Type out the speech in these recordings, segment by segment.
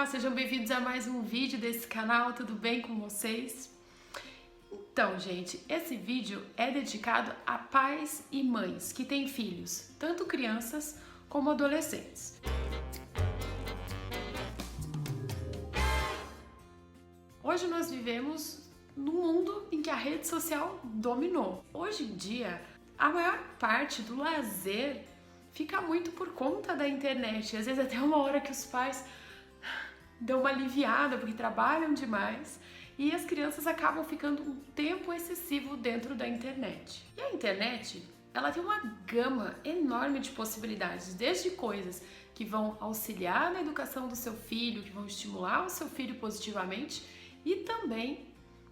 sejam bem-vindos a mais um vídeo desse canal, tudo bem com vocês? Então, gente, esse vídeo é dedicado a pais e mães que têm filhos, tanto crianças como adolescentes. Hoje nós vivemos num mundo em que a rede social dominou. Hoje em dia, a maior parte do lazer fica muito por conta da internet. Às vezes até uma hora que os pais dão uma aliviada porque trabalham demais e as crianças acabam ficando um tempo excessivo dentro da internet. E a internet, ela tem uma gama enorme de possibilidades, desde coisas que vão auxiliar na educação do seu filho, que vão estimular o seu filho positivamente, e também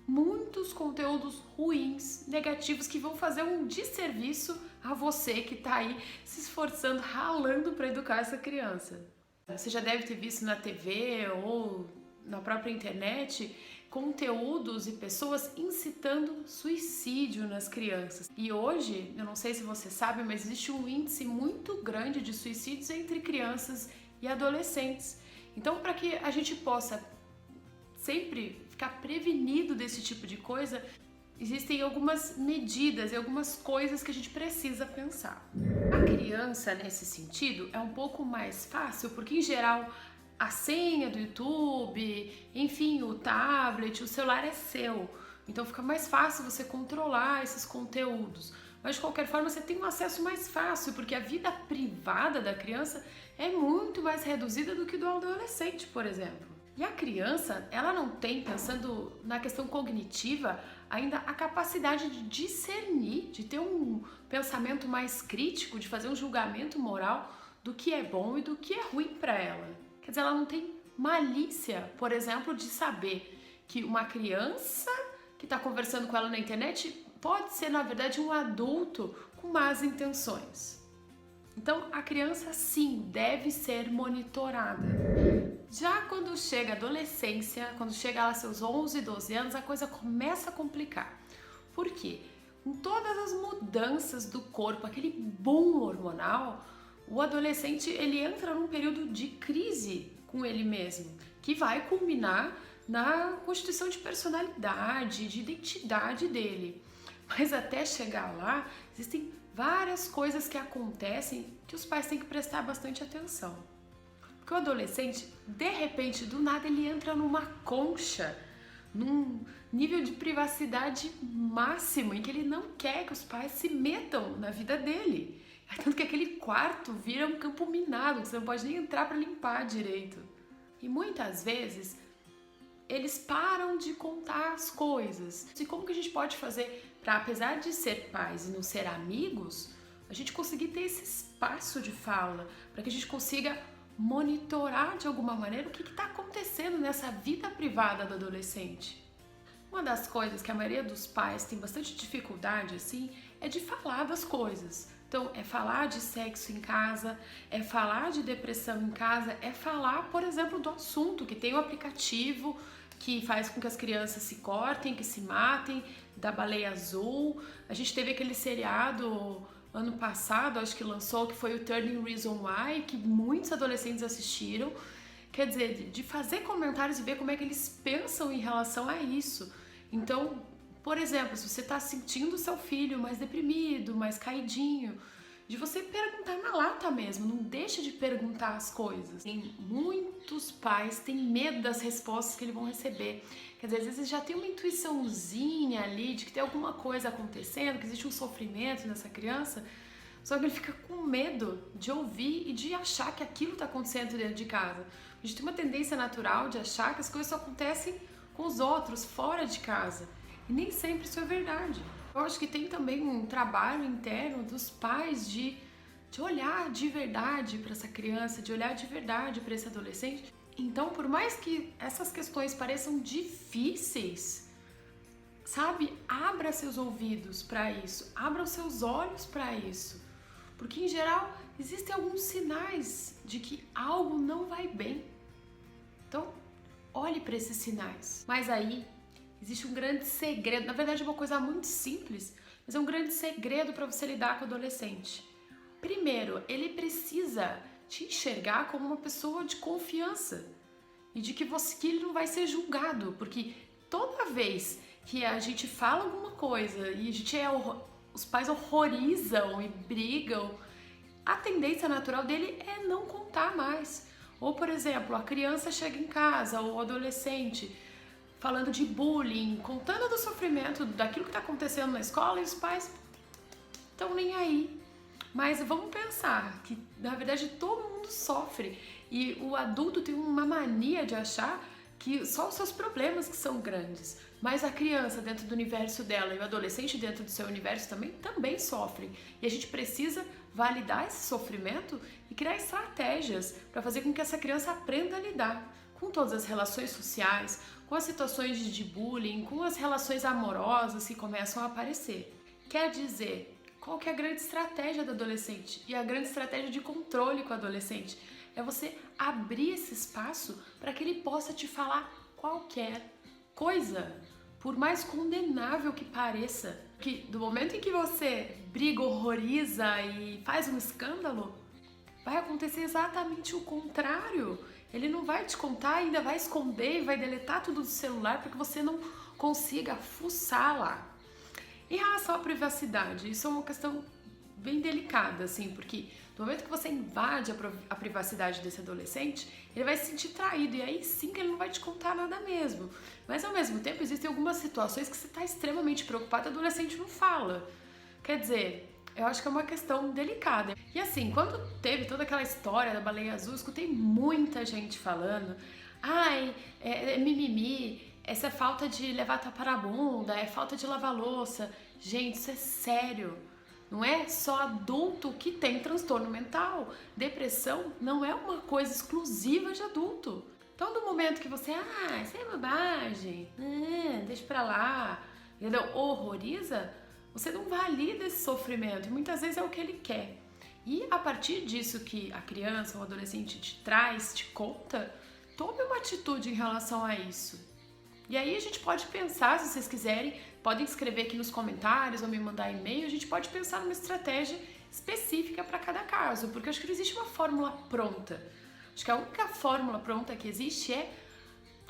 muitos conteúdos ruins, negativos, que vão fazer um desserviço a você que está aí se esforçando, ralando para educar essa criança. Você já deve ter visto na TV ou na própria internet conteúdos e pessoas incitando suicídio nas crianças. E hoje, eu não sei se você sabe, mas existe um índice muito grande de suicídios entre crianças e adolescentes. Então, para que a gente possa sempre ficar prevenido desse tipo de coisa, existem algumas medidas e algumas coisas que a gente precisa pensar. A criança, nesse sentido, é um pouco mais fácil, porque em geral a senha do YouTube, enfim, o tablet, o celular é seu. Então fica mais fácil você controlar esses conteúdos. Mas de qualquer forma você tem um acesso mais fácil, porque a vida privada da criança é muito mais reduzida do que do adolescente, por exemplo. E a criança, ela não tem, pensando na questão cognitiva, ainda a capacidade de discernir, de ter um pensamento mais crítico, de fazer um julgamento moral do que é bom e do que é ruim para ela. Quer dizer, ela não tem malícia, por exemplo, de saber que uma criança que está conversando com ela na internet pode ser, na verdade, um adulto com más intenções. Então, a criança, sim, deve ser monitorada. Já quando chega a adolescência, quando chega lá seus 11, 12 anos, a coisa começa a complicar. Por quê? Com todas as mudanças do corpo, aquele boom hormonal, o adolescente ele entra num período de crise com ele mesmo, que vai culminar na constituição de personalidade, de identidade dele. Mas até chegar lá, existem várias coisas que acontecem que os pais têm que prestar bastante atenção. Porque o adolescente, de repente, do nada, ele entra numa concha, num nível de privacidade máximo, em que ele não quer que os pais se metam na vida dele. Tanto que aquele quarto vira um campo minado, que você não pode nem entrar para limpar direito. E muitas vezes, eles param de contar as coisas. E como que a gente pode fazer para, apesar de ser pais e não ser amigos, a gente conseguir ter esse espaço de fala, para que a gente consiga monitorar de alguma maneira o que está acontecendo nessa vida privada do adolescente. Uma das coisas que a maioria dos pais tem bastante dificuldade assim é de falar das coisas. Então, é falar de sexo em casa, é falar de depressão em casa, é falar, por exemplo, do assunto, que tem um aplicativo que faz com que as crianças se cortem, que se matem, da baleia azul. A gente teve aquele seriado ano passado, acho que lançou, que foi o Turning Reason Why, que muitos adolescentes assistiram. Quer dizer, de fazer comentários e ver como é que eles pensam em relação a isso. Então, por exemplo, se você está sentindo o seu filho mais deprimido, mais caidinho, de você perguntar na lata mesmo, não deixa de perguntar as coisas. Tem muitos pais têm medo das respostas que eles vão receber. Quer dizer, às vezes já tem uma intuiçãozinha ali de que tem alguma coisa acontecendo, que existe um sofrimento nessa criança, só que ele fica com medo de ouvir e de achar que aquilo está acontecendo dentro de casa. A gente tem uma tendência natural de achar que as coisas só acontecem com os outros, fora de casa. E nem sempre isso é verdade. Eu acho que tem também um trabalho interno dos pais de olhar de verdade para essa criança, de olhar de verdade para esse adolescente. Então, por mais que essas questões pareçam difíceis, sabe, abra seus ouvidos para isso, abra os seus olhos para isso. Porque, em geral, existem alguns sinais de que algo não vai bem. Então, olhe para esses sinais. Mas aí, existe um grande segredo, na verdade é uma coisa muito simples, mas é um grande segredo para você lidar com o adolescente. Primeiro, ele precisa te enxergar como uma pessoa de confiança. e de que ele não vai ser julgado, porque toda vez que a gente fala alguma coisa e os pais horrorizam e brigam, a tendência natural dele é não contar mais. Ou, por exemplo, a criança chega em casa, ou o adolescente, falando de bullying, contando do sofrimento, daquilo que está acontecendo na escola, e os pais estão nem aí. Mas vamos pensar que, na verdade, todo mundo sofre. E o adulto tem uma mania de achar que só os seus problemas que são grandes. Mas a criança dentro do universo dela e o adolescente dentro do seu universo também sofrem. E a gente precisa validar esse sofrimento e criar estratégias para fazer com que essa criança aprenda a lidar com todas as relações sociais, com as situações de bullying, com as relações amorosas que começam a aparecer. Quer dizer, qual que é a grande estratégia do adolescente? E a grande estratégia de controle com o adolescente é você abrir esse espaço para que ele possa te falar qualquer coisa, por mais condenável que pareça. Que do momento em que você briga, horroriza e faz um escândalo, vai acontecer exatamente o contrário. Ele não vai te contar, ainda vai esconder e vai deletar tudo do celular para que você não consiga fuçar lá. Em relação à privacidade, isso é uma questão bem delicada, assim, porque no momento que você invade a privacidade desse adolescente, ele vai se sentir traído, e aí sim que ele não vai te contar nada mesmo. Mas ao mesmo tempo, existem algumas situações que você está extremamente preocupado e o adolescente não fala. Quer dizer, eu acho que é uma questão delicada. E assim, quando teve toda aquela história da baleia azul, eu escutei muita gente falando: ai, é mimimi, essa é falta de levar tapa na bunda, é falta de lavar louça. Gente, isso é sério. Não é só adulto que tem transtorno mental. Depressão não é uma coisa exclusiva de adulto. Então, no momento que você, isso é bobagem, deixa pra lá, entendeu? Horroriza, você não valida esse sofrimento, e muitas vezes é o que ele quer. E a partir disso que a criança ou o adolescente te traz, te conta, tome uma atitude em relação a isso. E aí a gente pode pensar, se vocês quiserem, podem escrever aqui nos comentários ou me mandar e-mail, a gente pode pensar numa estratégia específica para cada caso, porque eu acho que não existe uma fórmula pronta. Acho que a única fórmula pronta que existe é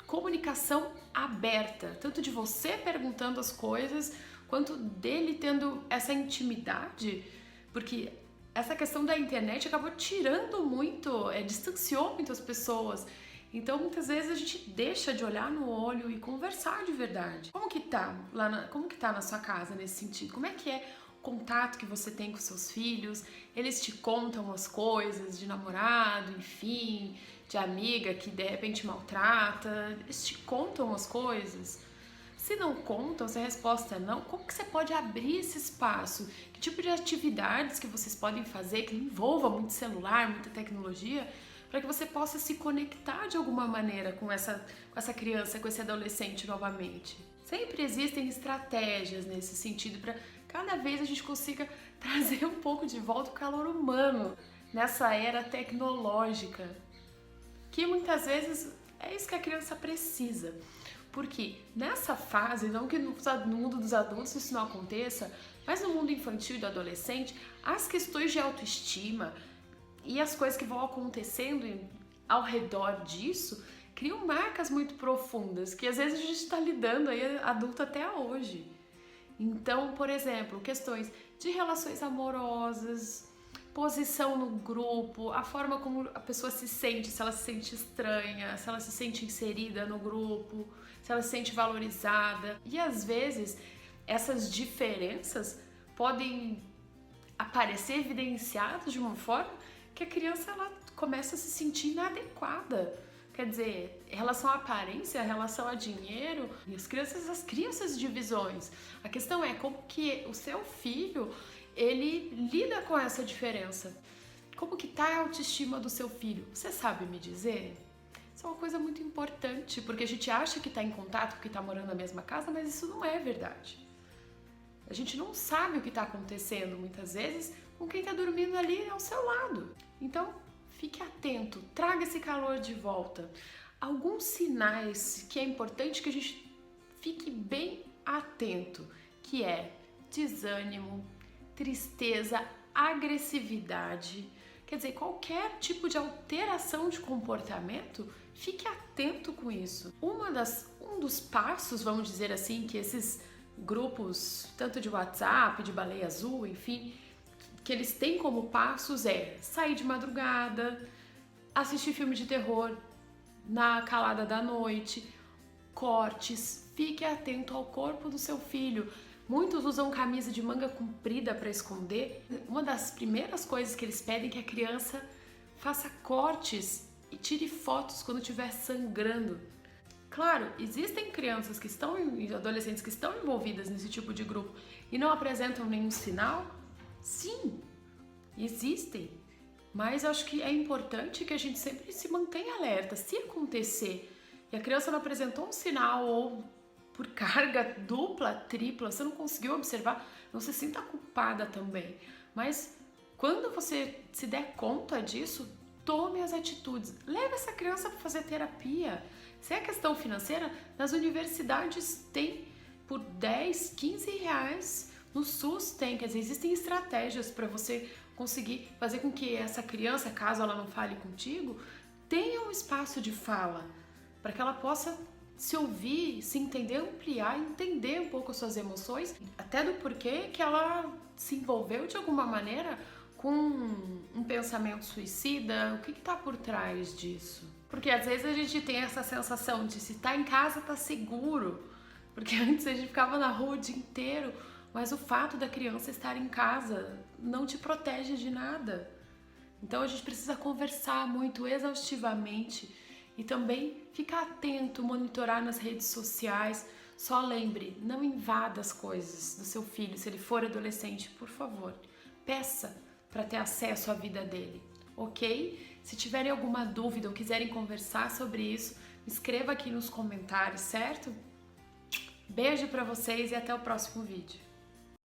comunicação aberta, tanto de você perguntando as coisas, quanto dele tendo essa intimidade, porque essa questão da internet acabou tirando muito, distanciou muitas pessoas. Então, muitas vezes a gente deixa de olhar no olho e conversar de verdade. Como que tá na sua casa nesse sentido? Como é que é o contato que você tem com seus filhos? Eles te contam as coisas de namorado, enfim, de amiga que de repente maltrata? Eles te contam as coisas? Se não contam, se a resposta é não, como que você pode abrir esse espaço? Que tipo de atividades que vocês podem fazer que não envolva muito celular, muita tecnologia, para que você possa se conectar de alguma maneira com essa criança, com esse adolescente novamente. Sempre existem estratégias nesse sentido para cada vez a gente consiga trazer um pouco de volta o calor humano nessa era tecnológica, que muitas vezes é isso que a criança precisa. Porque nessa fase, não que no mundo dos adultos isso não aconteça, mas no mundo infantil e do adolescente, as questões de autoestima e as coisas que vão acontecendo ao redor disso criam marcas muito profundas que às vezes a gente está lidando aí adulto até hoje. Então, por exemplo, questões de relações amorosas, posição no grupo, a forma como a pessoa se sente, se ela se sente estranha, se ela se sente inserida no grupo, se ela se sente valorizada. E às vezes essas diferenças podem aparecer evidenciadas de uma forma que a criança ela começa a se sentir inadequada. Quer dizer, em relação à aparência, em relação a dinheiro, e as crianças criam essas divisões. A questão é como que o seu filho, ele lida com essa diferença. Como que tá a autoestima do seu filho? Você sabe me dizer? Isso é uma coisa muito importante, porque a gente acha que está em contato, que está morando na mesma casa, mas isso não é verdade. A gente não sabe o que está acontecendo, muitas vezes, com quem está dormindo ali ao seu lado. Então, fique atento, traga esse calor de volta. Alguns sinais que é importante que a gente fique bem atento, que é desânimo, tristeza, agressividade. Quer dizer, qualquer tipo de alteração de comportamento Fique atento com isso. Um dos passos, vamos dizer assim, que esses grupos, tanto de WhatsApp, de baleia azul, enfim, que eles têm como passos é sair de madrugada, assistir filme de terror na calada da noite, cortes, fique atento ao corpo do seu filho. Muitos usam camisa de manga comprida para esconder. Uma das primeiras coisas que eles pedem é que a criança faça cortes e tire fotos quando estiver sangrando. Claro, existem crianças que estão e adolescentes que estão envolvidas nesse tipo de grupo e não apresentam nenhum sinal. Sim, existem. Mas eu acho que é importante que a gente sempre se mantenha alerta. Se acontecer e a criança não apresentou um sinal ou por carga dupla, tripla, você não conseguiu observar, não se sinta culpada também. Mas quando você se der conta disso, tome as atitudes. Leve essa criança para fazer terapia. Se é questão financeira, nas universidades tem por 10, 15 reais. No SUS tem, quer dizer, existem estratégias para você conseguir fazer com que essa criança, caso ela não fale contigo, tenha um espaço de fala, para que ela possa se ouvir, se entender, ampliar, entender um pouco as suas emoções, até do porquê que ela se envolveu de alguma maneira com um pensamento suicida, o que está por trás disso? Porque às vezes a gente tem essa sensação de se tá em casa tá seguro, porque antes a gente ficava na rua o dia inteiro, mas o fato da criança estar em casa não te protege de nada. Então a gente precisa conversar muito exaustivamente e também ficar atento, monitorar nas redes sociais. Só lembre, não invada as coisas do seu filho, se ele for adolescente, por favor. Peça para ter acesso à vida dele, ok? Se tiverem alguma dúvida ou quiserem conversar sobre isso, me escreva aqui nos comentários, certo? Beijo para vocês e até o próximo vídeo.